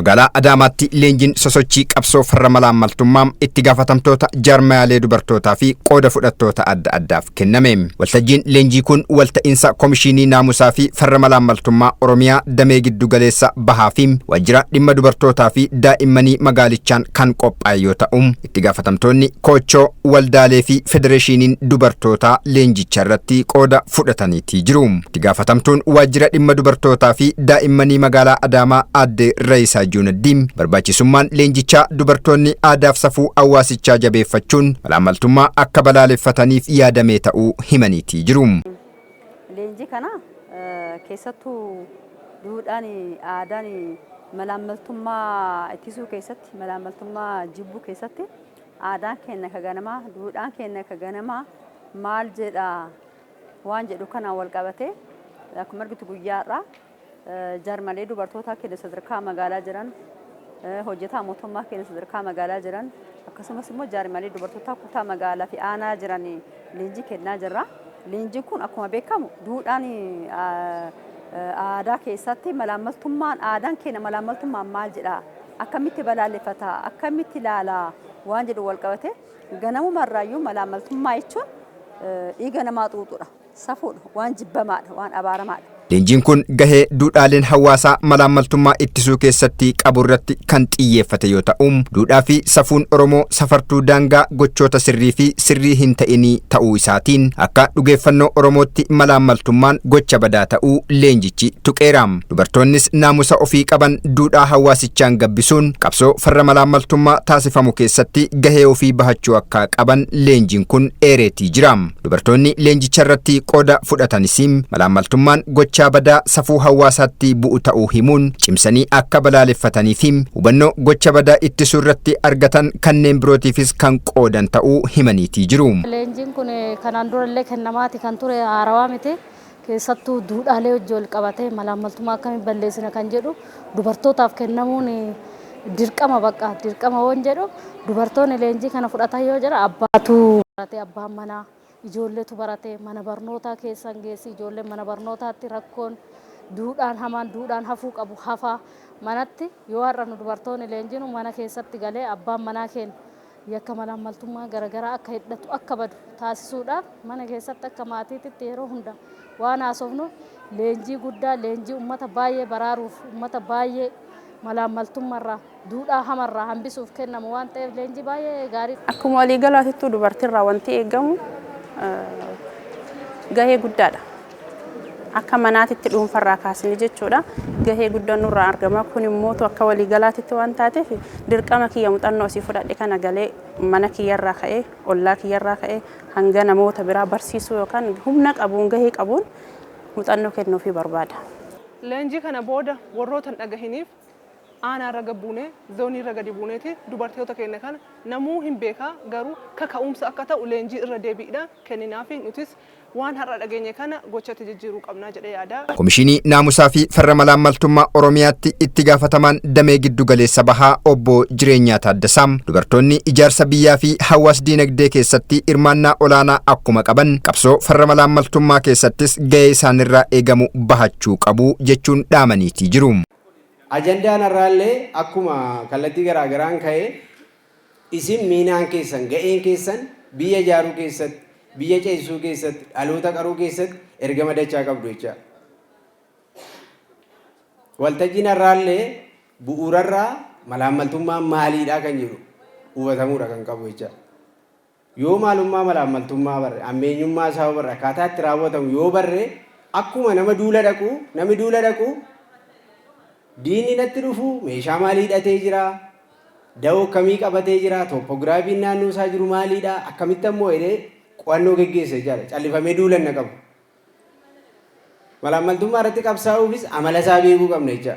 Magaalaa Adaamaatti leenjiin sosochii qabsoo farra malaammaltummaa itti gaafatamtoota jaarmaalee dubartootaa fi qooda fudhattoota adda addaaf kenname. Waltajjiin leenjii kun walta'iinsa Komishinii Naamusaa fi Farra Malaammaltummaa Oromiyaa Damee Giddu Galeessa Bahaa fi Waajjira Dhimma Dubartootaa fi Daa'immanii magaalichaan kan qophaa'e yoo ta'u, itti gaafatamtoonni Koochoo, Waldaalee fi Federeeshiniin Dubartootaa leenjicha irratti qooda fudhataniitii jiru. Itti gaafatamtuun Waajjira Dhimma Dubartootaa fi Daa'immanii magaalaa Adaamaa Aadde Rayisaa Juunaddiin barbaachisummaan leenjichaa dubartoonni aadaaf safuu hawaasichaa jabeeffachuun malaammaltummaa akka balaaleffataniif yaadamee ta'uu himaniitii jiru. Leenjii kana keessattuu duudhaan aadaan malaammaltummaa ittisuu keessatti, malaammaltummaa jibbuu keessatti aadaan keenya ka ganamaa, duudhaan keenya ka ganamaa maal jedha waan jedhu kana wal qabatee akkuma argitu guyyaadhaa jaarmalee dubartootaa keenya sadarkaa magaalaa jiran, hojjetaa mootummaa keenya sadarkaa magaalaa jiran, akkasumas immoo jaarmalee dubartootaa kutaa magaalaa fi aanaa jiran leenjii kennaa jirra. Leenjiin kun akkuma beekamu duudhaan aadaa keessatti malaammaltummaan aadaan keenya malaammaltummaan maal jedha, akkamitti balaaleffata, akkamitti ilaala waan jedhu wal qabate ganamumarraayyuu malaammaltummaa jechuun dhiiga namaa xuuxudha, safuudha, waan jibbamaadha, waan abaaramaadha. Leenjiin kun gahee duudhaaleen hawaasaa malaammaltummaa ittisuu keessatti qabu irratti kan xiyyeeffate yoo ta'u, duudhaa fi safuun Oromoo safartuu daangaa gochoota sirrii fi sirrii hin ta'inii ta'uu isaatiin akka dhugeeffannoo Oromootti malaammaltummaan gocha badaa ta'uu leenjichi tuqeera. Dubartoonnis naamusa ofii qaban duudhaa hawaasichaan gabbisuun qabsoo farra malaammaltummaa taasifamu keessatti gahee ofii bahachuu akka qaban leenjiin kun eereetii jira. Dubartoonni leenjicha irratti qooda fudhatanis malaammaltummaan gocha badaa safuu hawaasaatti bu'u ta'uu himuun cimsanii akka balaaleffatanii fi hubannoo gocha badaa ittisuu irratti argatan kanneen birootiifis kan qoodan ta'uu himaniitii jiru. Leenjiin kun kanaan durallee kennamaati kan ture haarawaa miti. Keessattuu duudhaalee wajjin wal qabatee malaammaltummaa akkamiin balleessina kan jedhu dubartootaaf kennamuun dirqama bakka dirqama waan jedhu dubartoonni leenjii kana fudhatan yoo jira abbaatu baratee abbaan manaa ijoolleetu barate mana barnootaa keessan geessi ijoolleen mana barnootaatti rakkoon duudhaan hamaan duudhaan hafuu qabu hafaa manatti yoo har'a nu dubartoonni leenjinu mana keessatti galee abbaan manaa keenya yakka malaammaltummaa garaagaraa akka hidhatu akka badu taasisuudhaaf mana keessatti akka maatiitti yeroo hunda waan haasofnu leenjii guddaa leenjii uummata baay'ee baraaruuf uummata baay'ee malaammaltummaarraa duudhaa hamarraa hambisuuf kennamu waan ta'eef leenjii baay'ee gaarii. Akkuma waliigalaatti dubartiirraa wanti eegamu gahee guddaadha. Akka manaatitti dhuunfarraa kaasni jechuudha. Gahee guddaan nurraa argama. Kun immoo akka waliigalaatti waan taateef dirqama kiyya muuxannoo asii fudhadhe kana galee mana kiyyarraa ka'ee ollaa kiyyarraa ka'ee hanga namoota biraa barsiisuu yookaan humna qabuun gahee qabuun muuxannoo kennuufii barbaada. Leenjii kana booda warroota hin dhagahiniif aanaa irra gabbuunee zoonii irra gadi buuneeti dubartoota keenya kana namuu hin beekaa garuu kaka'umsa akka ta'u leenjii irra deebiidhaan kenninaafi nutis waan har'a dhageenye kana gochatti jijjiiruu qabnaa jedhee yaada. Komishinii Naamusaa fi Farra Malaammaltummaa Oromiyaatti itti gaafatamaan Damee Giddu Galeessa Bahaa Obbo Jireenyaa Taaddasaam dubartoonni ijaarsa biyyaa fi hawaas diinagdee keessatti hirmaannaa olaanaa akkuma qaban qabsoo farra malaammaltummaa keessattis gahee isaanirraa eegamu bahachuu qabu jechuun dhaamaniitii jiru. Ajandaan irraallee akkuma kallattii garaagaraan ka'ee isin miinaan keessan ga'een keessan biyya ijaaruu keessatti biyya ceesisuu keessatti dhaloota qaruu keessatti ergama dachaa qabdu jecha. Waltajjiin irraallee bu'uurarraa malaammaltummaan maaliidhaa kan jedhu hubatamuudha kan qabu jecha. Yoo maalummaa malaammaltummaa barre ammeenyummaa isaa barre akkaataa itti raawwatamu yoo barre akkuma nama duula dhaqu diinni natti dhufu meeshaa maalii hidhatee jira, da'oo akkamii qabatee jira, toopogiraafiin naannoo isaa jiru maaliidha, akkamitti ammoo jedhee qo'annoo geggeessa jira, callifamee duulan na qabu. Malaammaltummaa irratti qabsaa'uufis amala isaa beekuu qabna jecha.